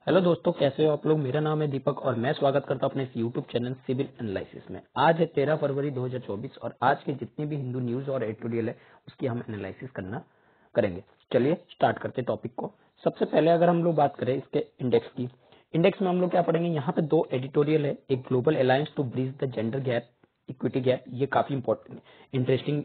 Hello दोस्तों, कैसे हो आप लोग। मेरा नाम है दीपक और मैं स्वागत करता हूं अपने इस यूट्यूब चैनल सिविल एनालिसिस में। आज है 13 फरवरी 2024 और आज के जितने भी हिंदू न्यूज और एडिटोरियल है उसकी हम एनालिसिस करेंगे। चलिए स्टार्ट करते टॉपिक को। सबसे पहले अगर हम लोग बात करें इसके इंडेक्स की, इंडेक्स में हम लोग क्या पढ़ेंगे, यहाँ पे दो एडिटोरियल है। एक global alliance to bridge the gender gap equity gap, ये काफी इंपॉर्टेंट इंटरेस्टिंग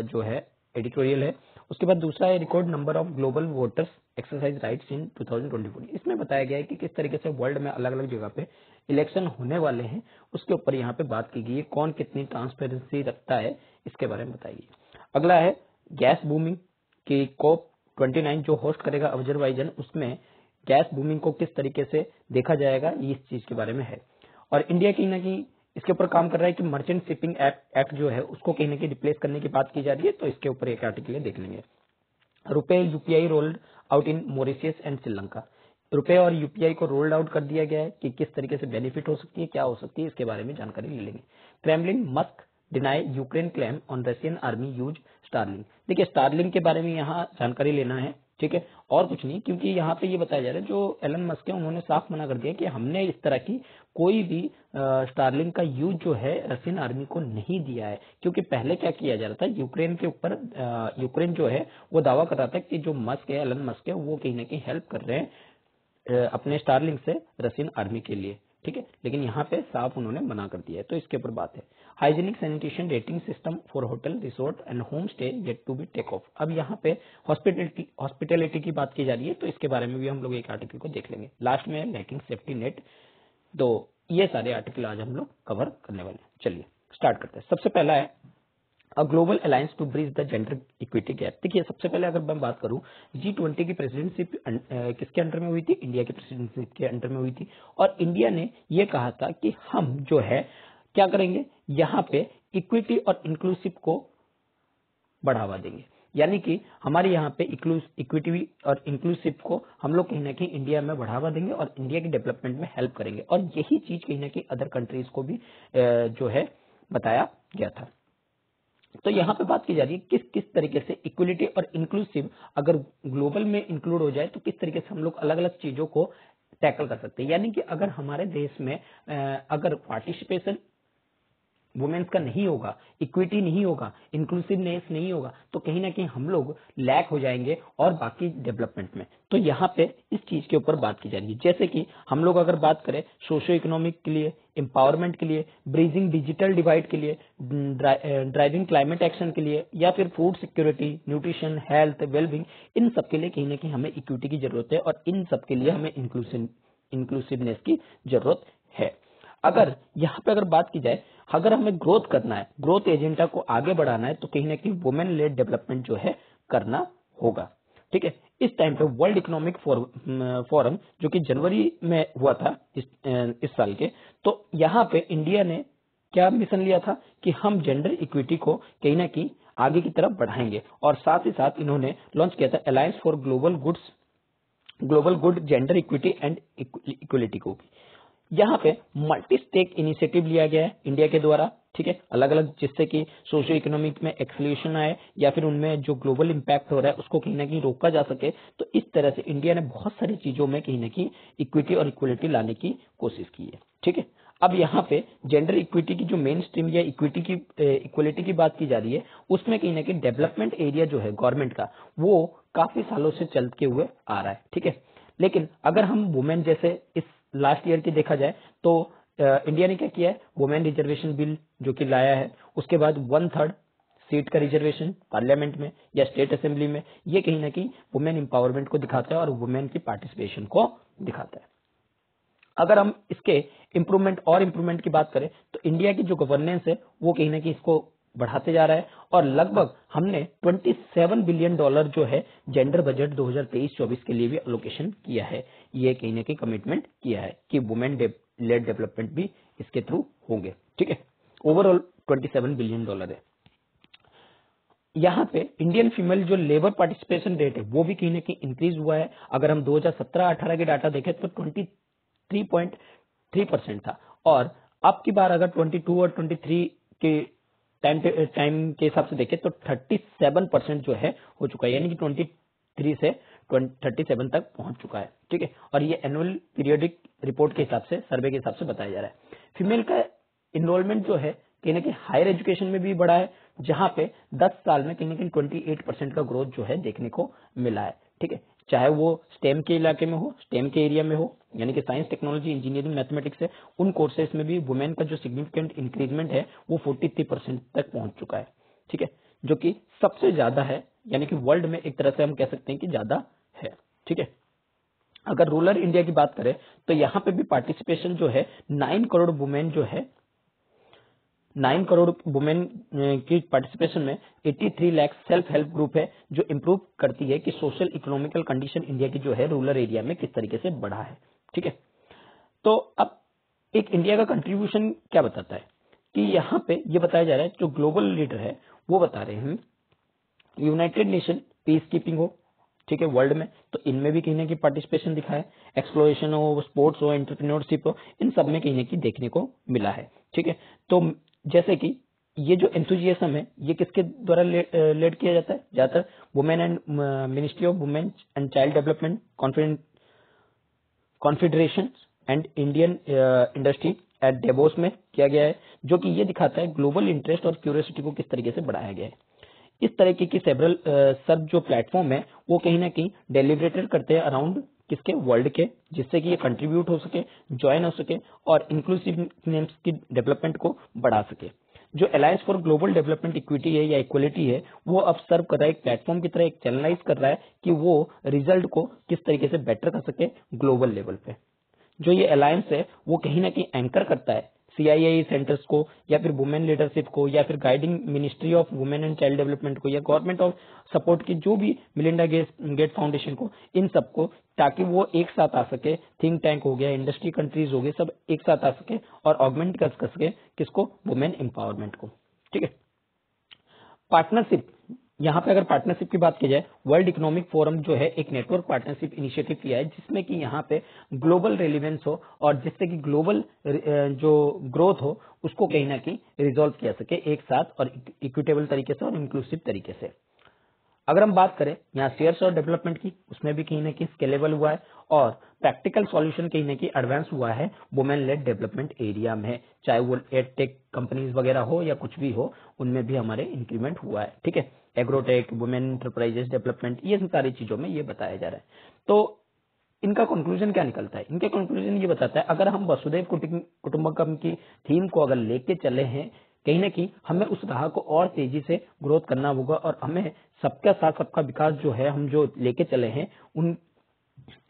जो है एडिटोरियल है। उसके बाद दूसरा है record number of global voters exercise rights in 2024। इसमें बताया गया है कि किस तरीके से वर्ल्ड में अलग अलग जगह पे इलेक्शन होने वाले हैं, उसके ऊपर यहाँ पे बात की गई है। कौन कितनी ट्रांसपेरेंसी रखता है इसके बारे में बताई गई। अगला है गैस बूमिंग की COP 29 जो होस्ट करेगा अजरबैजान, उसमें गैस बूमिंग को किस तरीके से देखा जाएगा, ये इस चीज के बारे में है। और इंडिया कहीं ना कहीं इसके ऊपर काम कर रहा है कि मर्चेंट शिपिंग एक्ट जो है उसको कहीं ना कहीं रिप्लेस करने की बात की जा रही है, तो इसके ऊपर एक आर्टिकल देख लेंगे। रुपए UPI rolled out in Mauritius and Sri Lanka. रुपए और यूपीआई को रोल्ड आउट कर दिया गया है कि किस तरीके से बेनिफिट हो सकती है, क्या हो सकती है, इसके बारे में जानकारी ले लेंगे। Kremlin Musk deny Ukraine claim on Russian army use Starlink. देखिए स्टारलिंग के बारे में यहाँ जानकारी लेना है, ठीक है, और कुछ नहीं, क्योंकि यहाँ पे ये बताया जा रहा है जो एलन मस्क है उन्होंने साफ मना कर दिया कि हमने इस तरह की कोई भी स्टारलिंग का यूज जो है रशियन आर्मी को नहीं दिया है। क्योंकि पहले क्या किया जा रहा था, यूक्रेन के ऊपर यूक्रेन जो है वो दावा कर रहा था कि जो मस्क है, एलन मस्क है, वो कहीं ना कहीं हेल्प कर रहे हैं अपने स्टारलिंग से रशियन आर्मी के लिए, ठीक है। लेकिन यहाँ पे साफ उन्होंने मना कर दिया है, तो इसके ऊपर बात है। Hygienic sanitation rating system for hotel resort and home stay yet to be take off. अब यहाँ पे हॉस्पिटैलिटी की बात की जा रही है, तो इसके बारे में भी हम लोग एक आर्टिकल को देख लेंगे। लास्ट में लैकिंग सेफ्टी नेट। तो ये सारे आर्टिकल आज हम लोग कवर करने वाले हैं। चलिए स्टार्ट करते हैं। सबसे पहला है a global alliance to bridge the gender equity gap. देखिए सबसे पहले अगर मैं बात करूं, G20 की प्रेसिडेंटशिप किसके अंडर में हुई थी, इंडिया की प्रेसिडेंटशिप के अंडर में हुई थी। और इंडिया ने ये कहा था कि हम जो है क्या करेंगे, यहाँ पे इक्विटी और इंक्लूसिव को बढ़ावा देंगे। यानी कि हमारे यहाँ पे इक्विटी और इंक्लूसिव को हम लोग कहीं ना कहीं इंडिया में बढ़ावा देंगे और इंडिया के डेवलपमेंट में हेल्प करेंगे। और यही चीज कहीं ना कहीं अदर कंट्रीज को भी जो है बताया गया था। तो यहाँ पे बात की जा रही है किस किस तरीके से इक्विलिटी और इंक्लूसिव अगर ग्लोबल में इंक्लूड हो जाए तो किस तरीके से हम लोग अलग अलग चीजों को टैकल कर सकते हैं। यानी कि अगर हमारे देश में अगर पार्टिसिपेशन वुमेन्स का नहीं होगा, इक्विटी नहीं होगा, इंक्लूसिवनेस नहीं होगा, तो कहीं ना कहीं हम लोग लैक हो जाएंगे और बाकी डेवलपमेंट में। तो यहाँ पे इस चीज के ऊपर बात की जा रही है। जैसे कि हम लोग अगर बात करें सोशियो इकोनॉमिक के लिए, एम्पावरमेंट के लिए, ब्रिजिंग डिजिटल डिवाइड के लिए, ड्राइविंग क्लाइमेट एक्शन के लिए, या फिर food security, nutrition, health, wellbeing, इन सब के लिए कहीं ना कहीं हमें इक्विटी की जरूरत है और इन सब के लिए हमें इंक्लूसिवनेस की जरूरत है। अगर यहाँ पे अगर बात की जाए, अगर हमें ग्रोथ करना है, ग्रोथ एजेंडा को आगे बढ़ाना है, तो कहीं ना कहीं वुमेन लेड डेवलपमेंट जो है करना होगा, ठीक है। इस टाइम पे वर्ल्ड इकोनॉमिक फोरम जो कि जनवरी में हुआ था इस साल के, तो यहाँ पे इंडिया ने क्या मिशन लिया था कि हम जेंडर इक्विटी को कहीं ना कहीं आगे की तरफ बढ़ाएंगे। और साथ ही साथ इन्होंने लॉन्च किया था alliance for global good gender equity and equality को भी। यहाँ पे मल्टी स्टेक इनिशिएटिव लिया गया है इंडिया के द्वारा, ठीक है, अलग अलग, जिससे कि सोशियो इकोनॉमिक में एक्सलेशन आए या फिर उनमें जो ग्लोबल इंपैक्ट हो रहा है उसको कहीं ना कहीं रोका जा सके। तो इस तरह से इंडिया ने बहुत सारी चीजों में कहीं ना कहीं इक्विटी और इक्वलिटी लाने की कोशिश की है, ठीक है। अब यहाँ पे जेंडर इक्विटी की जो मेन स्ट्रीम या इक्वलिटी की बात की जा रही है, उसमें कहीं ना कहीं डेवलपमेंट एरिया जो है गवर्नमेंट का, वो काफी सालों से चलते हुए आ रहा है, ठीक है। लेकिन अगर हम वुमेन जैसे इस लास्ट ईयर की देखा जाए तो इंडिया ने क्या किया है, वुमेन रिजर्वेशन बिल जो कि लाया है, उसके बाद 1/3 सीट का रिजर्वेशन पार्लियामेंट में या स्टेट असेंबली में, ये कहीं ना कहीं वुमेन एम्पावरमेंट को दिखाता है और वुमेन की पार्टिसिपेशन को दिखाता है। अगर हम इसके इम्प्रूवमेंट की बात करें तो इंडिया की जो गवर्नेंस है वो कहीं ना कहीं इसको बढ़ाते जा रहा है और लगभग हमने $27 बिलियन जो है जेंडर बजट 2023-24 के लिए भी अलोकेशन किया है। ये कहीं ना कहीं कमिटमेंट किया है कि वुमेन लेड डेवलपमेंट भी इसके थ्रू होंगे, ठीक है। ओवरऑल $27 बिलियन है। यहाँ पे इंडियन फीमेल जो लेबर पार्टिसिपेशन रेट है वो भी कहीं ना कहीं इंक्रीज हुआ है। अगर हम 2017-18 के डाटा देखें तो 23.3% था, और अब की बार अगर 22 और 23 के टाइम के हिसाब से देखें तो 37% जो है हो चुका है, यानी कि 23 से 37 तक पहुंच चुका है। ठीक है, और ये एनुअल पीरियोडिक रिपोर्ट के हिसाब से, सर्वे के हिसाब से बताया जा रहा है। फीमेल का इनरोलमेंट जो है कहीं ना कहीं हायर एजुकेशन में भी बढ़ा है, जहां पे 10 साल में कहीं ना कहीं 28% का ग्रोथ जो है देखने को मिला है। ठीक है, चाहे वो स्टेम के इलाके में हो, स्टेम के एरिया में हो, यानी कि साइंस, टेक्नोलॉजी, इंजीनियरिंग, मैथमेटिक्स है, उन कोर्सेज में भी वुमेन का जो सिग्निफिकेंट इंक्रीजमेंट है वो 43% तक पहुंच चुका है। ठीक है, जो कि सबसे ज्यादा है, यानी कि वर्ल्ड में एक तरह से हम कह सकते हैं कि ज्यादा है। ठीक है, अगर रूरल इंडिया की बात करें तो यहाँ पे भी पार्टिसिपेशन जो है 9 करोड़ वुमेन जो है, 9 करोड़ वुमेन की पार्टिसिपेशन में 83 लाख सेल्फ हेल्प ग्रुप है, जो इंप्रूव करती है कि सोशल इकोनॉमिकल कंडीशन इंडिया की जो है रूरल एरिया में किस तरीके से बढ़ा है। ठीक है, तो अब एक इंडिया का कंट्रीब्यूशन क्या बताता है कि यहाँ पे ये बताया जा रहा है, जो ग्लोबल लीडर है वो बता रहे हैं यूनाइटेड नेशन पीस कीपिंग हो, ठीक है, वर्ल्ड में, तो इनमें भी कहीं ना कहीं पार्टिसिपेशन दिखा है, एक्सप्लोरेशन हो, स्पोर्ट्स हो, एंटरप्रेन्योरशिप हो, इन सब में कहीं ना कहीं देखने को मिला है। ठीक है, तो जैसे कि ये जो एंथुजियाज्म है ये किसके द्वारा लेड किया जाता है, ज्यादातर women and ministry of women and child development confederation and Indian industry at Davos में किया गया है, जो कि ये दिखाता है ग्लोबल इंटरेस्ट और क्यूरियोसिटी को किस तरीके से बढ़ाया गया है। इस तरीके की सेवरल सब जो प्लेटफॉर्म है वो कहीं ना कहीं डेलिब्रेटेड करते हैं अराउंड किसके, वर्ल्ड के, जिससे कि ये कंट्रीब्यूट हो सके, ज्वाइन हो सके और इंक्लूसिवनेस की डेवलपमेंट को बढ़ा सके। जो alliance for global development equity है या इक्वलिटी है, वो अब सर्व कर रहा है एक प्लेटफॉर्म की तरह, एक चैनलाइज कर रहा है कि वो रिजल्ट को किस तरीके से बेटर कर सके ग्लोबल लेवल पे। जो ये अलायंस है वो कहीं ना कहीं एंकर करता है सीआईआई सेंटर्स को, या फिर वुमेन लीडरशिप को, या फिर guiding ministry of women and child development को, या गवर्नमेंट ऑफ सपोर्ट की जो भी मिलिंडा गेट फाउंडेशन को, इन सबको, ताकि वो एक साथ आ सके, थिंक टैंक हो गया, इंडस्ट्री कंट्रीज हो गए, सब एक साथ आ सके और ऑगमेंट कर सके किसको, वुमेन एम्पावरमेंट को। ठीक है, पार्टनरशिप, यहाँ पे अगर पार्टनरशिप की बात की जाए, वर्ल्ड इकोनॉमिक फोरम जो है एक नेटवर्क पार्टनरशिप इनिशिएटिव किया है, जिसमें कि यहाँ पे ग्लोबल रेलिवेंस हो और जिससे कि ग्लोबल जो ग्रोथ हो उसको कहीं ना कहीं रिजॉल्व किया सके एक साथ और इक्विटेबल तरीके से और इंक्लूसिव तरीके से। अगर हम बात करें यहाँ शेयर्स और डेवलपमेंट की, उसमें भी कहीं ना कहीं स्केलेबल हुआ है और प्रैक्टिकल सॉल्यूशन कहीं ना कहीं एडवांस हुआ है वुमेन लेड डेवलपमेंट एरिया में, चाहे वो एडटेक कंपनीज वगैरह हो या कुछ भी हो, उनमें भी हमारे इंक्रीमेंट हुआ है। ठीक है, एग्रोटेक, वुमेन इंटरप्राइजेस डेवलपमेंट, ये सारी चीजों में ये बताया जा रहा है। तो इनका कंक्लूजन क्या निकलता है, इनके कंक्लूजन ये बताता है, अगर हम वसुधैव कुटुंबकम की थीम को अगर लेके चले हैं, कहीं ना कहीं हमें उस राह को और तेजी से ग्रोथ करना होगा और हमें सबका साथ सबका विकास जो है हम जो लेके चले हैं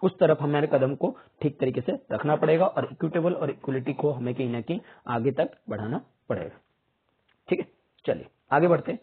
उस तरफ हमारे कदम को ठीक तरीके से रखना पड़ेगा और इक्विटेबल और इक्वलिटी को हमें कहीं ना कहीं आगे तक बढ़ाना पड़ेगा। ठीक है, चलिए आगे बढ़ते हैं।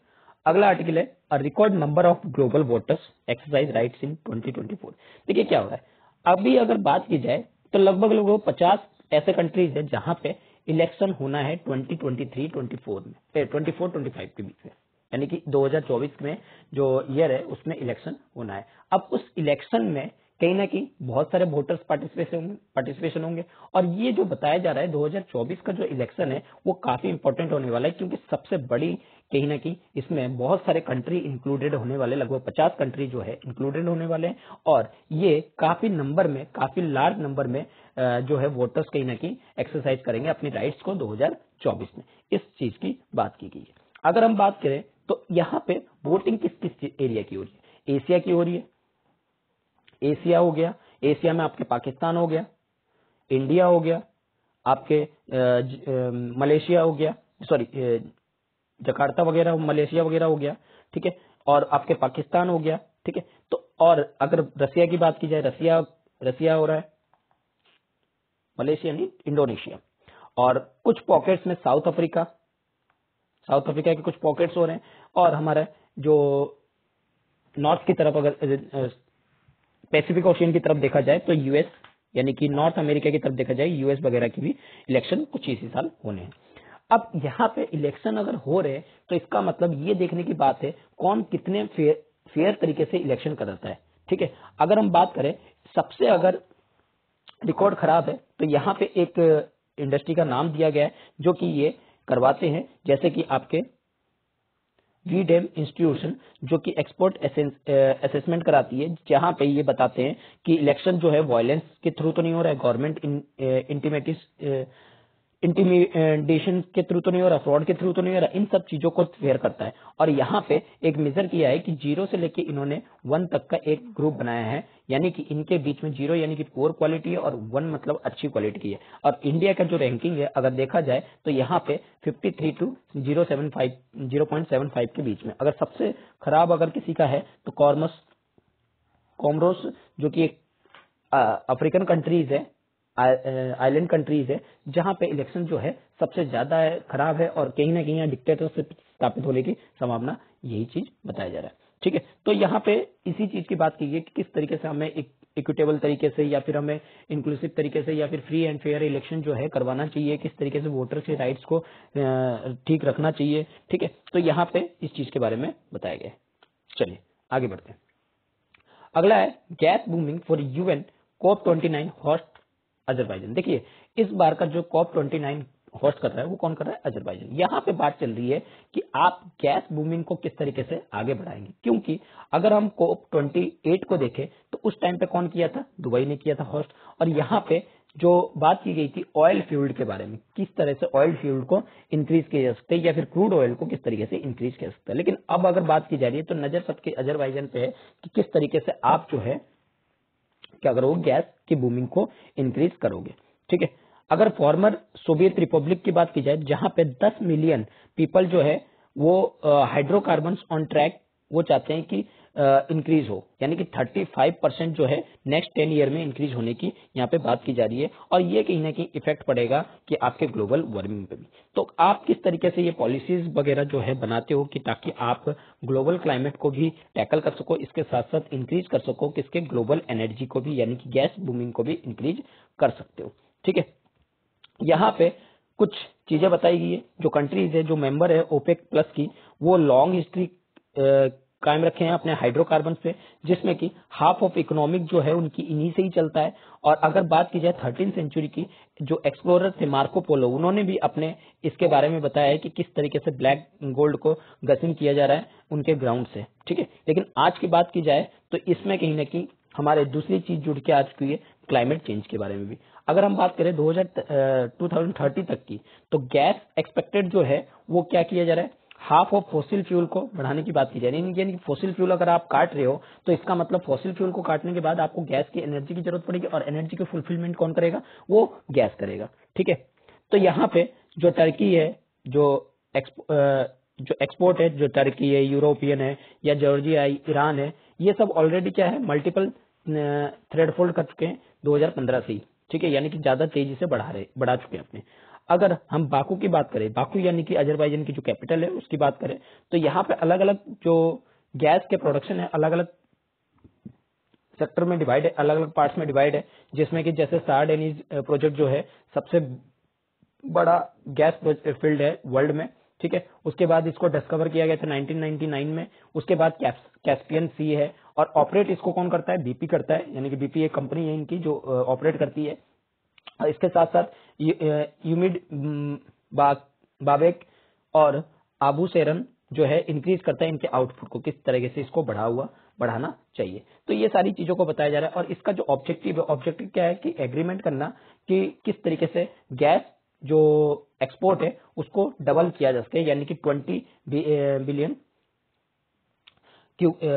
अगला आर्टिकल है a record number of global voters exercise rights in 2024। देखिए क्या हो रहा है, अभी अगर बात की जाए तो लगभग 50 ऐसे कंट्रीज है जहां पे इलेक्शन होना है 2023-24 में, 24-25 के बीच में, यानी कि 2024 में जो ईयर है उसमें इलेक्शन होना है। अब उस इलेक्शन में कहीं ना कहीं बहुत सारे वोटर्स पार्टिसिपेशन होंगे और ये जो बताया जा रहा है 2024 का जो इलेक्शन है वो काफी इंपॉर्टेंट होने वाला है, क्योंकि सबसे बड़ी कहीं ना कहीं इसमें बहुत सारे कंट्री इंक्लूडेड होने वाले, लगभग 50 कंट्री जो है इंक्लूडेड होने वाले हैं और ये काफी नंबर में, काफी लार्ज नंबर में जो है वोटर्स कहीं ना कहीं एक्सरसाइज करेंगे अपनी राइट्स को 2024 में। इस चीज की बात की गई है। अगर हम बात करें तो यहाँ पे वोटिंग किस किस एरिया की हो रही है, एशिया की हो रही है, एशिया हो गया, एशिया में आपके पाकिस्तान हो गया, इंडिया हो गया, आपके मलेशिया हो गया, सॉरी जकार्ता वगैरह, मलेशिया वगैरह हो गया। ठीक है, और आपके पाकिस्तान हो गया। ठीक है, तो और अगर रसिया की बात की जाए, रसिया हो रहा है, मलेशिया नहीं, इंडोनेशिया, और कुछ पॉकेट्स में साउथ अफ्रीका के कुछ पॉकेट्स हो रहे हैं, और हमारा जो नॉर्थ की तरफ अगर पैसिफिक ओशियन की तरफ देखा जाए तो यूएस, यानी कि नॉर्थ अमेरिका की तरफ देखा जाए, यूएस वगैरह की भी इलेक्शन कुछ इसी साल होने हैं। अब यहाँ पे इलेक्शन अगर हो रहे तो इसका मतलब ये देखने की बात है कौन कितने फेयर तरीके से इलेक्शन कराता है। ठीक है, अगर हम बात करें सबसे अगर रिकॉर्ड खराब है तो यहाँ पे एक इंडस्ट्री का नाम दिया गया है जो कि ये करवाते हैं, जैसे कि आपके वीडेम इंस्टीट्यूशन जो कि एक्सपोर्ट असेसमेंट कराती है, जहां पे ये बताते हैं कि इलेक्शन जो है वायलेंस के थ्रू तो नहीं हो रहा है, गवर्नमेंट इंटिमिडेशन के थ्रू तो नहीं हो रहा, फ्रॉड के थ्रू तो नहीं हो रहा, इन सब चीजों को फेयर करता है। और यहाँ पे एक मेजर किया है कि 0 से लेके इन्होंने 1 तक का एक ग्रुप बनाया है, यानी कि इनके बीच में 0 यानी कि पुअर क्वालिटी है और 1 मतलब अच्छी क्वालिटी की है। और इंडिया का जो रैंकिंग है अगर देखा जाए तो यहाँ पे 53 टू 0.75 के बीच में। अगर सबसे खराब अगर किसी का है तो कॉमरोस जो कि एक अफ्रीकन कंट्रीज है, आइलैंड कंट्रीज है, जहां पे इलेक्शन जो है सबसे ज्यादा खराब है और कहीं ना कहीं यहाँ डिक्टेटरशिप स्थापित होने की संभावना, यही चीज बताया जा रहा है। ठीक है, तो यहाँ पे इसी चीज की बात की गई कि किस तरीके से हमें इक्विटेबल तरीके से या फिर हमें इंक्लूसिव तरीके से या फिर फ्री एंड फेयर इलेक्शन जो है करवाना चाहिए, किस तरीके से वोटर के राइट्स को ठीक रखना चाहिए। ठीक है, तो यहाँ पे इस चीज के बारे में बताया गया है। चलिए आगे बढ़ते हैं। अगला है gas booming for UN COP29 host Azerbaijan. देखिए इस बार का जो COP29 होस्ट कर रहा है वो कौन कर रहा है? अजरबैजान। यहाँ पे बात चल रही है कि आप गैस बूमिंग को किस तरीके से आगे बढ़ाएंगे, क्योंकि अगर हम COP28 को देखें तो उस टाइम पे कौन किया था? दुबई ने किया था होस्ट। और यहाँ पे जो बात की गई थी ऑयल फ्यूल्ड के बारे में, किस तरह से ऑयल फ्यूल्ड को इंक्रीज किया जा सकता है या फिर क्रूड ऑयल को किस तरीके से इंक्रीज किया जा सकता है। लेकिन अब अगर बात की जा रही है तो नजर सबके अजरबैजान पे है कि किस तरीके से आप जो है क्या करोगे? गैस की बूमिंग को इंक्रीज करोगे। ठीक है, अगर फॉर्मर सोवियत रिपब्लिक की बात की जाए जहां पे 10 मिलियन पीपल जो है वो हाइड्रोकार्बन्स ऑन ट्रैक वो चाहते हैं कि इंक्रीज हो, यानी कि 35% जो है नेक्स्ट 10 ईयर में इंक्रीज होने की यहाँ पे बात की जा रही है। और ये कहीं ना कहीं इफेक्ट पड़ेगा कि आपके ग्लोबल वार्मिंग पे भी। तो आप किस तरीके से ये पॉलिसीज वगैरह जो है बनाते हो कि ताकि आप ग्लोबल क्लाइमेट को भी टैकल कर सको, इसके साथ साथ इंक्रीज कर सको किसके? ग्लोबल एनर्जी को भी, यानी कि गैस बूमिंग को भी इंक्रीज कर सकते हो। ठीक है, यहाँ पे कुछ चीजें बताई गई है। जो कंट्रीज है जो मेंबर है ओपेक प्लस की, वो लॉन्ग हिस्ट्री कायम रखे हैं अपने हाइड्रोकार्बन पे, जिसमें कि हाफ ऑफ इकोनॉमिक जो है उनकी इन्हीं से ही चलता है। और अगर बात की जाए 13th सेंचुरी की, जो एक्सप्लोरर थे मार्को पोलो, उन्होंने भी अपने इसके बारे में बताया है कि किस तरीके से ब्लैक गोल्ड को गसिंग किया जा रहा है उनके ग्राउंड से। ठीक है, लेकिन आज की बात की जाए तो इसमें कहीं ना कहीं हमारे दूसरी चीज जुड़ के आ चुकी है, क्लाइमेट चेंज के बारे में भी। अगर हम बात करें 2030 तक की, तो गैस एक्सपेक्टेड जो है वो क्या किया जा रहा है? हाफ ऑफ फॉसिल फ्यूल को बढ़ाने की बात की जा रही है। यानी कि फॉसिल फ्यूल अगर आप काट रहे हो तो इसका मतलब फॉसिल फ्यूल को काटने के बाद आपको गैस की एनर्जी की जरूरत पड़ेगी, और एनर्जी की फुलफिलमेंट कौन करेगा? वो गैस करेगा। ठीक है, तो यहाँ पे जो टर्की है, जो एक्सपोर्ट है, जो टर्की है, यूरोपियन है, या जॉर्जिया है, ईरान है, ये सब ऑलरेडी क्या है? मल्टीपल थ्रेडफोल्ड कर चुके हैं 2015 से ही। ठीक है, यानी कि ज्यादा तेजी से बढ़ा चुके हैं अपने। अगर हम बाकू की बात करें, बाकू यानी कि अजरबैजान की जो कैपिटल है उसकी बात करें, तो यहाँ पे अलग अलग जो गैस के प्रोडक्शन है अलग अलग सेक्टर में डिवाइड है, अलग अलग पार्ट्स में डिवाइड है, जिसमें कि जैसे सारडेनिज प्रोजेक्ट जो है सबसे बड़ा गैस फील्ड है वर्ल्ड में। ठीक है, उसके बाद इसको डिस्कवर किया गया था 1999 में। उसके बाद कैस्पियन सी है, और ऑपरेट इसको कौन करता है? बीपी करता है, यानी कि बीपी एक कंपनी है इनकी जो ऑपरेट करती है। और इसके साथ साथ यूमिड बाबेक और आबू सेरन जो है इंक्रीज करता है इनके आउटपुट को, किस तरीके से इसको बढ़ाना चाहिए। तो ये सारी चीजों को बताया जा रहा है। और इसका जो ऑब्जेक्टिव है, ऑब्जेक्टिव क्या है? कि एग्रीमेंट करना कि किस तरीके से गैस जो एक्सपोर्ट है उसको डबल किया जा सके, यानी कि 20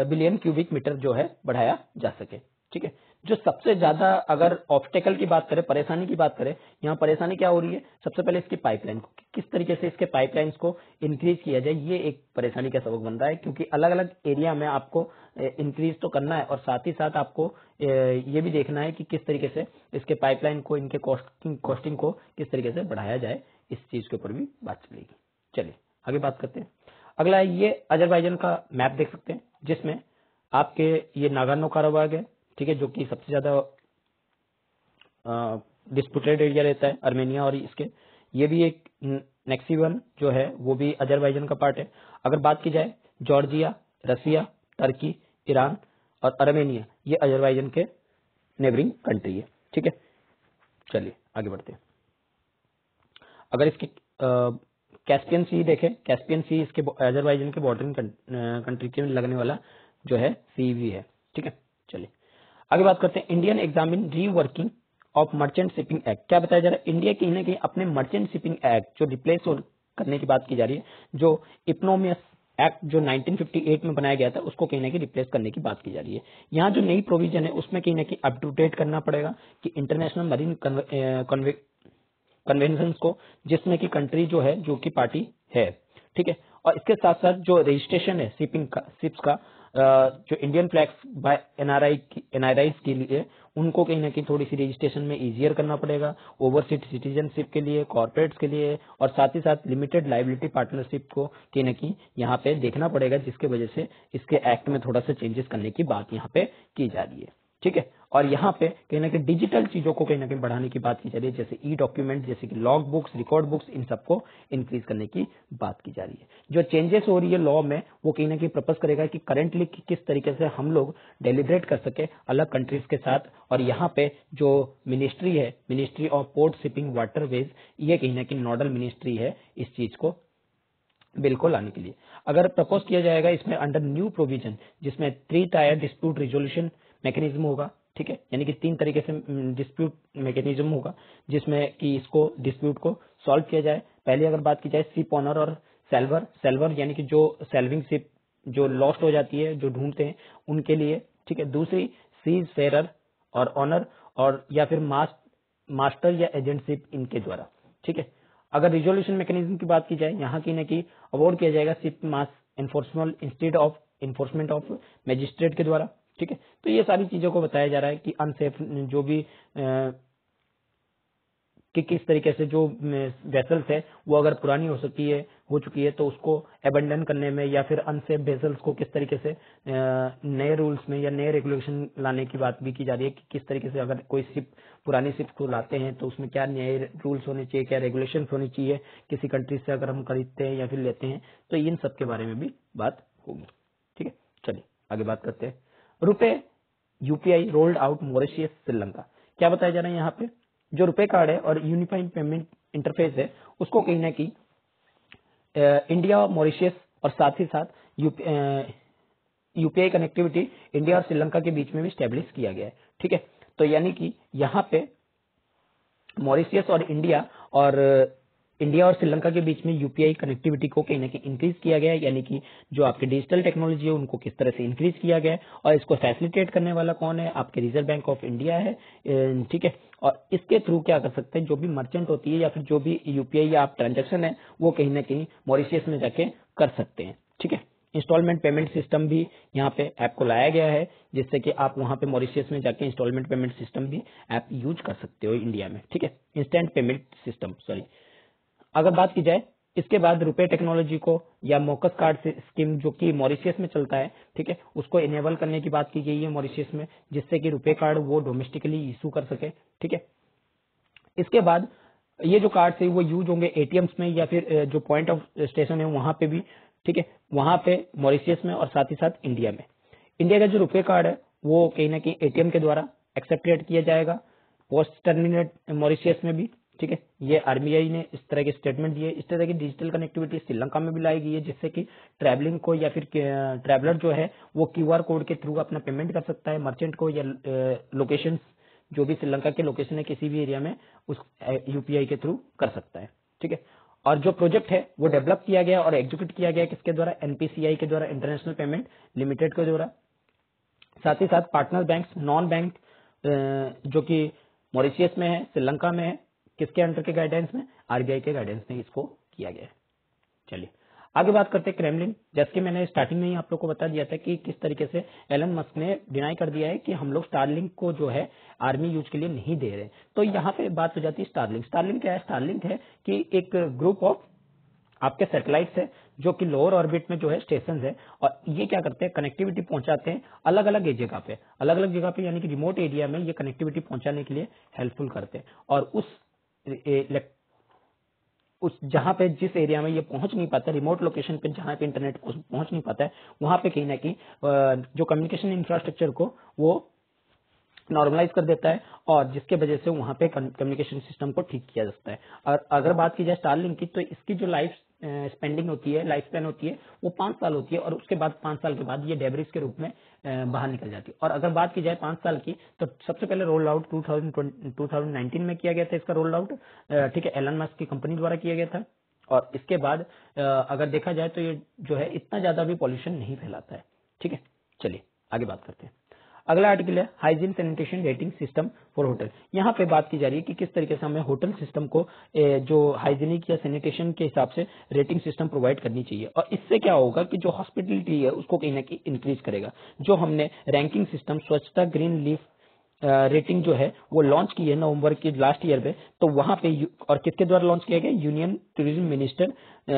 बिलियन क्यूबिक मीटर जो है बढ़ाया जा सके। ठीक है, जो सबसे ज्यादा अगर ऑब्स्टेकल की बात करें, परेशानी की बात करें, यहाँ परेशानी क्या हो रही है? सबसे पहले इसकी पाइपलाइन को, किस तरीके से इसके पाइपलाइंस को इंक्रीज किया जाए, ये एक परेशानी का सबक बन रहा है। क्योंकि अलग अलग एरिया में आपको इंक्रीज तो करना है, और साथ ही साथ आपको ये भी देखना है कि किस तरीके से इसके पाइपलाइन को, इनके कॉस्टिंग को किस तरीके से बढ़ाया जाए, इस चीज के ऊपर भी बात चलेगी। चलिए आगे बात करते हैं। अगला है ये अजरबैजान का मैप देख सकते हैं, जिसमें आपके ये नागोर्नो कराबाख है। ठीक है, जो कि सबसे ज्यादा डिस्प्यूटेड एरिया रहता है आर्मेनिया और इसके। ये भी एक नेक्सिवन जो है वो भी अजरबैजान का पार्ट है। अगर बात की जाए जॉर्जिया, रसिया, टर्की, ईरान और आर्मेनिया, ये अजरबैजान के नेबरिंग कंट्री है। ठीक है, चलिए आगे बढ़ते हैं। अगर इसकी कैस्पियन सी देखें, कैस्पियन सी इसके अजरबैजान के बॉर्डरिंग कंट्री के लगने वाला जो है सी भी है। ठीक है, चलिए आगे बात करते हैं। Indian examine reworking of merchant shipping act. क्या बताया जा रहा है? इंडिया कहीं ना कहीं अपने मर्चेंट शिपिंग एक्ट जो रिप्लेस करने की बात की जा रही है, जो इकोनॉमियस एक्ट जो 1958 में बनाया गया था उसको कहीं ना कहीं रिप्लेस करने की बात की जा रही है। यहाँ जो नई प्रोविजन है उसमें कहीं ना कहीं अप टू डेट करना पड़ेगा कि इंटरनेशनल मरीन कन्वेंशन को, जिसमें की कंट्री जो है जो की पार्टी है। ठीक है, और इसके साथ साथ जो रजिस्ट्रेशन है शिपिंग का, शिप्स का, जो इंडियन फ्लैग्स बाय एनआरआई के लिए, उनको कहीं ना कहीं थोड़ी सी रजिस्ट्रेशन में इजियर करना पड़ेगा, ओवरसीज सिटीजनशिप के लिए, कॉर्पोरेट्स के लिए, और साथ ही साथ लिमिटेड लाइबिलिटी पार्टनरशिप को कहीं ना कहीं यहाँ पे देखना पड़ेगा, जिसके वजह से इसके एक्ट में थोड़ा सा चेंजेस करने की बात यहाँ पे की जा रही है। ठीक है, और यहाँ पे कहीं ना कहीं डिजिटल चीजों को कहीं ना कहीं बढ़ाने की बात की जा रही है, जैसे ई डॉक्यूमेंट, जैसे कि लॉग बुक्स, रिकॉर्ड बुक्स, इन सबको इंक्रीज करने की बात की जा रही है। जो चेंजेस हो रही है लॉ में वो कहीं ना कहीं प्रपोज करेगा कि करेंटली किस तरीके से हम लोग डेलिब्रेट कर सके अलग कंट्रीज के साथ, और यहाँ पे जो मिनिस्ट्री है, ministry of port shipping waterways, ये कहीं ना कहीं नोडल मिनिस्ट्री है इस चीज को बिल को लाने के लिए। अगर प्रपोज किया जाएगा इसमें अंडर न्यू प्रोविजन, जिसमें 3 टायर डिस्प्यूट रिजोल्यूशन मैकेनिज्म होगा। ठीक है, यानी कि 3 तरीके से डिस्प्यूट मैकेनिज्म होगा जिसमें कि इसको डिस्प्यूट को सॉल्व किया जाए। पहले अगर बात की जाए शिप ऑनर और सेल्वर, सेल्वर यानी कि जो सेल्विंग शिप जो लॉस्ट हो जाती है, जो ढूंढते हैं उनके लिए। ठीक है, दूसरी सीज फेरर और ऑनर, और या फिर मास्टर या एजेंट शिप इनके द्वारा। ठीक है, अगर रिजोल्यूशन मैकेनिज्म की बात की जाए, यहाँ की न की अवॉर्ड किया जाएगा ship mass enforcement instead of enforcement of magistrate के द्वारा। ठीक है, तो ये सारी चीजों को बताया जा रहा है कि अनसेफ जो भी कि किस तरीके से जो वेसल्स है वो अगर पुरानी हो चुकी है तो उसको अबेंडन करने में, या फिर अनसेफ वेसल्स को किस तरीके से नए रूल्स में या नए रेगुलेशन लाने की बात भी की जा रही है कि किस तरीके से अगर कोई शिप पुरानी शिप को लाते हैं तो उसमें क्या नए रूल्स होने चाहिए, क्या रेगुलेशन होनी चाहिए किसी कंट्री से अगर हम खरीदते हैं या फिर लेते हैं, तो इन सब के बारे में भी बात होगी। ठीक है, चलिए आगे बात करते हैं। रुपए UPI rolled out Mauritius Sri Lanka. क्या बताया जा रहा है यहाँ पे? जो रुपए कार्ड है और यूनिफाइड पेमेंट इंटरफेस है उसको कहीं ना कहीं इंडिया, मॉरिशियस और साथ ही साथ यूपीआई कनेक्टिविटी इंडिया और श्रीलंका के बीच में भी स्टेब्लिश किया गया है। ठीक है, तो यानी कि यहाँ पे मॉरिशियस और इंडिया और श्रीलंका के बीच में यूपीआई कनेक्टिविटी को कहीं ना कहीं इंक्रीज किया गया है, यानी कि जो आपके डिजिटल टेक्नोलॉजी है उनको किस तरह से इंक्रीज किया गया है, और इसको फैसिलिटेट करने वाला कौन है? आपके रिजर्व बैंक ऑफ इंडिया है। ठीक है, और इसके थ्रू क्या कर सकते हैं, जो भी मर्चेंट होती है या फिर जो भी यूपीआई या आप ट्रांजेक्शन है वो कहीं ना कहीं मॉरिशियस में जाके कर सकते हैं। ठीक है, इंस्टॉलमेंट पेमेंट सिस्टम भी यहाँ पे ऐप को लाया गया है, जिससे कि आप वहां पे मॉरिशियस में जाके इंस्टॉलमेंट पेमेंट सिस्टम भी ऐप यूज कर सकते हो इंडिया में। ठीक है, इंस्टेंट पेमेंट सिस्टम, सॉरी। अगर बात की जाए इसके बाद रुपए टेक्नोलॉजी को या मोकस कार्ड स्कीम जो कि मॉरिशियस में चलता है, ठीक है, उसको इनेबल करने की बात की गई है मॉरिशियस में, जिससे कि रुपए कार्ड वो डोमेस्टिकली इशू कर सके। ठीक है, इसके बाद ये जो कार्ड है वो यूज होंगे एटीएम्स में या फिर जो पॉइंट ऑफ स्टेशन है वहां पे भी। ठीक है, वहां पे मॉरिशियस में और साथ ही साथ इंडिया में। इंडिया का जो रुपए कार्ड है वो कहीं ना कहीं एटीएम के द्वारा एक्सेप्टेड किया जाएगा, पोस्ट टर्मिनेट मॉरिशियस में भी। ठीक है, ये आरबीआई ने इस तरह के स्टेटमेंट दिए। इस तरह की डिजिटल कनेक्टिविटी श्रीलंका में भी लाई गई है, जिससे कि ट्रैवलिंग को या फिर ट्रैवलर जो है वो क्यूआर कोड के थ्रू अपना पेमेंट कर सकता है मर्चेंट को, या लोकेशन जो भी श्रीलंका के लोकेशन है किसी भी एरिया में उस यूपीआई के थ्रू कर सकता है। ठीक है, और जो प्रोजेक्ट है वो डेवलप किया गया और एग्जीक्यूट किया गया किसके द्वारा? एनपीसीआई के द्वारा, इंटरनेशनल पेमेंट लिमिटेड के द्वारा। साथ ही साथ पार्टनर बैंक्स, नॉन बैंक जो कि मॉरिशियस में है, श्रीलंका में है, किसके अंडर के गाइडेंस में? आरबीआई के गाइडेंस में इसको किया गया है। चलिए आगे बात करते हैं क्रेमलिन। जैसे कि मैंने स्टार्टिंग में ही आप लोग को बता दिया था कि किस तरीके से एलन मस्क ने डिनाई कर दिया है कि हम लोग स्टारलिंक को जो है आर्मी यूज के लिए नहीं दे रहे। तो यहाँ पे बात हो जाती है स्टारलिंक। स्टारलिंक क्या है? स्टारलिंक है कि एक ग्रुप ऑफ आपके सैटेलाइट्स है जो कि लोअर ऑर्बिट में जो है स्टेशन है, और ये क्या करते हैं? कनेक्टिविटी पहुंचाते हैं अलग अलग जगह पे, यानी कि रिमोट एरिया में ये कनेक्टिविटी पहुंचाने के लिए हेल्पफुल करते हैं। और उस जहां पे जिस एरिया में ये पहुंच नहीं पाता, रिमोट लोकेशन पे जहां पे इंटरनेट पहुंच नहीं पाता है, वहां पे कहीं ना कहीं जो कम्युनिकेशन इंफ्रास्ट्रक्चर को वो नॉर्मलाइज कर देता है, और जिसके वजह से वहां पे कम्युनिकेशन सिस्टम को ठीक किया जा सकता है। और अगर बात की जाए स्टारलिंक की, तो इसकी जो लाइफ स्पेंडिंग होती है, लाइफ स्पैन होती है, वो 5 साल होती है और उसके बाद 5 साल के बाद ये डेब्रिस के रूप में बाहर निकल जाती है। और अगर बात की जाए 5 साल की, तो सबसे पहले रोल आउट 2019 में किया गया था इसका रोल आउट, ठीक है, एलन मस्क की कंपनी द्वारा किया गया था। और इसके बाद अगर देखा जाए तो ये जो है इतना ज्यादा भी पॉल्यूशन नहीं फैलाता है, ठीक है। चलिए आगे बात करते हैं। अगला आर्टिकल है hygiene sanitation rating system for hotel. यहाँ पे बात की जा रही है कि किस तरीके से हमें होटल सिस्टम को जो हाइजीनिक या सैनिटेशन के हिसाब से रेटिंग सिस्टम प्रोवाइड करनी चाहिए। और इससे क्या होगा कि जो हॉस्पिटलिटी है उसको कहीं ना कहीं इंक्रीज करेगा। जो हमने रैंकिंग सिस्टम स्वच्छता ग्रीन लीफ रेटिंग जो है वो लॉन्च की है नवंबर की लास्ट ईयर में, तो वहां पे और किसके द्वारा लॉन्च किया गया, यूनियन टूरिज्म मिनिस्टर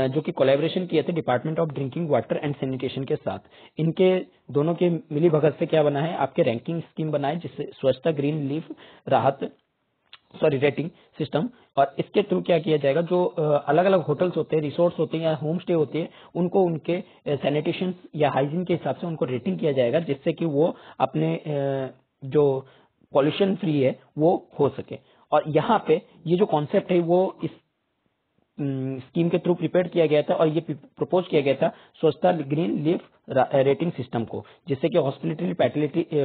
जो कि कोलैबोरेशन किए थे department of drinking water and sanitation के साथ। इनके दोनों के मिली भगत से क्या बना है, आपके रैंकिंग स्कीम बना है जिससे स्वच्छता ग्रीन लीफ रेटिंग सिस्टम। और इसके थ्रू क्या किया जाएगा, जो अलग अलग होटल्स होते हैं, रिसोर्ट्स होते हैं या होम स्टे होते हैं, उनको उनके सैनिटेशन या हाइजीन के हिसाब से उनको रेटिंग किया जाएगा, जिससे कि वो अपने जो पॉल्यूशन फ्री है वो हो सके। और यहाँ पे ये जो कॉन्सेप्ट है वो इस स्कीम के थ्रू प्रिपेयर किया गया था और ये प्रपोज किया गया था स्वच्छता ग्रीन लीफ रेटिंग सिस्टम को, जिससे कि हॉस्पिटलिटी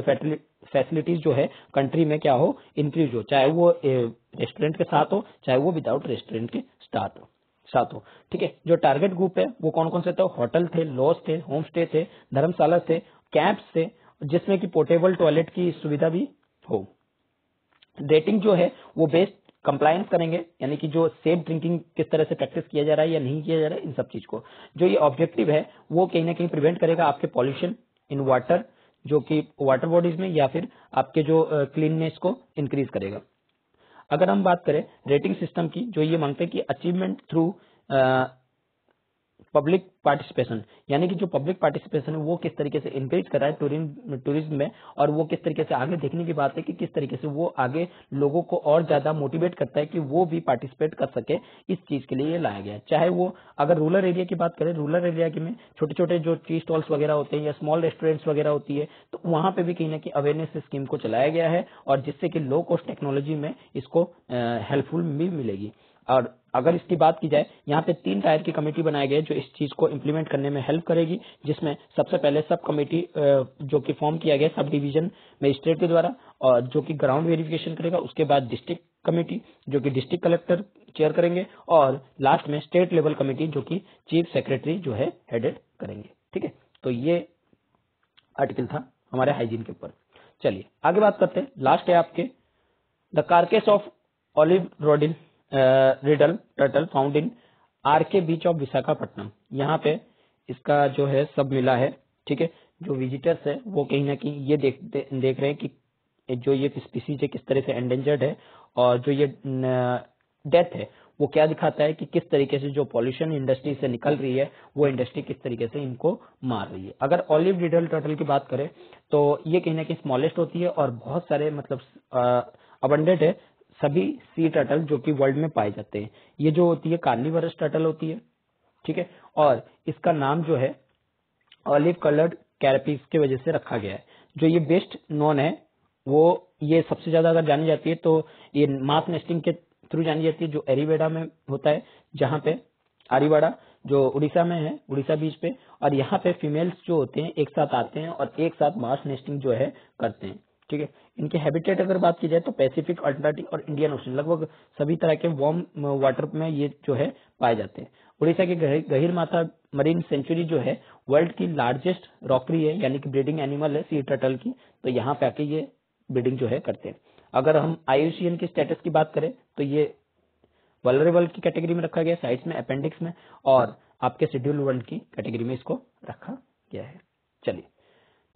फैसिलिटीज जो है कंट्री में क्या हो, इंक्रीज हो, चाहे वो रेस्टोरेंट के साथ हो, चाहे वो विदाउट रेस्टोरेंट के साथ हो, ठीक है। जो टारगेट ग्रुप है वो कौन कौन से थे, होटल थे, लॉज थे, होम स्टे थे, धर्मशाला थे, कैंप्स थे, जिसमें कि पोर्टेबल टॉयलेट की सुविधा भी हो। रेटिंग जो है वो बेस्ड कंप्लायंस करेंगे, यानी कि जो सेफ ड्रिंकिंग किस तरह से प्रैक्टिस किया जा रहा है या नहीं किया जा रहा है, इन सब चीज को। जो ये ऑब्जेक्टिव है वो कहीं ना कहीं प्रिवेंट करेगा आपके पॉल्यूशन इन वाटर, जो कि वाटर बॉडीज में, या फिर आपके जो क्लीननेस को इंक्रीज करेगा। अगर हम बात करें रेटिंग सिस्टम की, जो ये मांगते हैं कि अचीवमेंट थ्रू पब्लिक पार्टिसिपेशन, यानी कि जो पब्लिक पार्टिसिपेशन है वो किस तरीके से इंकरेज कर रहा है टूरिज्म में, और वो किस तरीके से आगे देखने की बात है कि किस तरीके से वो आगे लोगों को और ज्यादा मोटिवेट करता है कि वो भी पार्टिसिपेट कर सके। इस चीज के लिए ये लाया गया है। चाहे वो अगर रूरल एरिया की बात करें, रूरल एरिया में छोटे छोटे जो टी स्टॉल्स वगैरह होते हैं या स्मॉल रेस्टोरेंट्स वगैरह होती है, तो वहां पे भी कहीं ना कहीं अवेयरनेस स्कीम को चलाया गया है, और जिससे कि लो कॉस्ट टेक्नोलॉजी में इसको हेल्पफुल भी मिलेगी। और अगर इसकी बात की जाए, यहाँ पे 3 टायर की कमेटी बनाई गई है जो इस चीज को इंप्लीमेंट करने में हेल्प करेगी, जिसमें सबसे पहले सब कमेटी जो कि फॉर्म किया गया सब डिवीजन मजिस्ट्रेट के द्वारा, और जो कि ग्राउंड वेरिफिकेशन करेगा। उसके बाद डिस्ट्रिक्ट कमेटी जो कि डिस्ट्रिक्ट कलेक्टर चेयर करेंगे, और लास्ट में स्टेट लेवल कमेटी जो कि चीफ सेक्रेटरी जो है हेडेड करेंगे, ठीक है। तो ये आर्टिकल था हमारे हाइजीन के ऊपर। चलिए आगे बात करते हैं। लास्ट है आपके the carcass of olive ridley turtle found in RK beach of Visakhapatnam. यहाँ पे इसका जो है सब मिला है, ठीक है। जो विजिटर्स है वो कहीं ना कहीं ये देख रहे हैं कि जो ये स्पीसीज है किस तरह से एंडेंजर्ड है, और जो ये डेथ है वो क्या दिखाता है कि किस तरीके से जो पॉल्यूशन इंडस्ट्री से निकल रही है वो इंडस्ट्री किस तरीके से इनको मार रही है। अगर ऑलिव रिडल टर्टल की बात करें तो ये कहीं ना कहीं स्मॉलेस्ट होती है और बहुत सारे मतलब अबंडेंट है सभी सी टर्टल जो कि वर्ल्ड में पाए जाते हैं। ये जो होती है कार्निवरस टर्टल होती है, ठीक है। और इसका नाम जो है ऑलिव कलर्ड कैरपीस की वजह से रखा गया है। जो ये बेस्ट नोन है वो ये सबसे ज्यादा अगर जानी जाती है तो ये मास नेस्टिंग के थ्रू जानी जाती है, जो एरीवेडा में होता है, जहां पे आरीवाड़ा जो उड़ीसा में है, उड़ीसा बीच पे। और यहाँ पे फीमेल्स जो होते हैं एक साथ आते हैं और एक साथ मास नेस्टिंग जो है करते हैं, ठीक है। इनके हैबिटेट अगर बात की जाए तो पैसिफिक, अटलांटिक और इंडियन ओशन, लगभग सभी तरह के वार्म वाटर में ये जो है पाए जाते हैं। उड़ीसा के गहीर माथा मरीन सेंचुरी जो है वर्ल्ड की लार्जेस्ट रॉकरी है, यानी कि ब्रीडिंग एनिमल है सी टर्टल की, तो यहाँ पे आके ये ब्रीडिंग जो है करते हैं। अगर हम IUCN की स्टेटस की बात करें तो ये वल्नरेबल की कैटेगरी में रखा गया है, साइट्स में, अपेंडिक्स में, और आपके शेड्यूल वर्ल्ड की कैटेगरी में इसको रखा गया है। चलिए,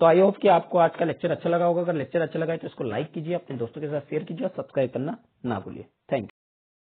तो आई होप कि आपको आज का लेक्चर अच्छा लगा होगा। अगर लेक्चर अच्छा लगा है तो इसको लाइक कीजिए, अपने दोस्तों के साथ शेयर कीजिए और सब्सक्राइब करना ना भूलिए। Thank you.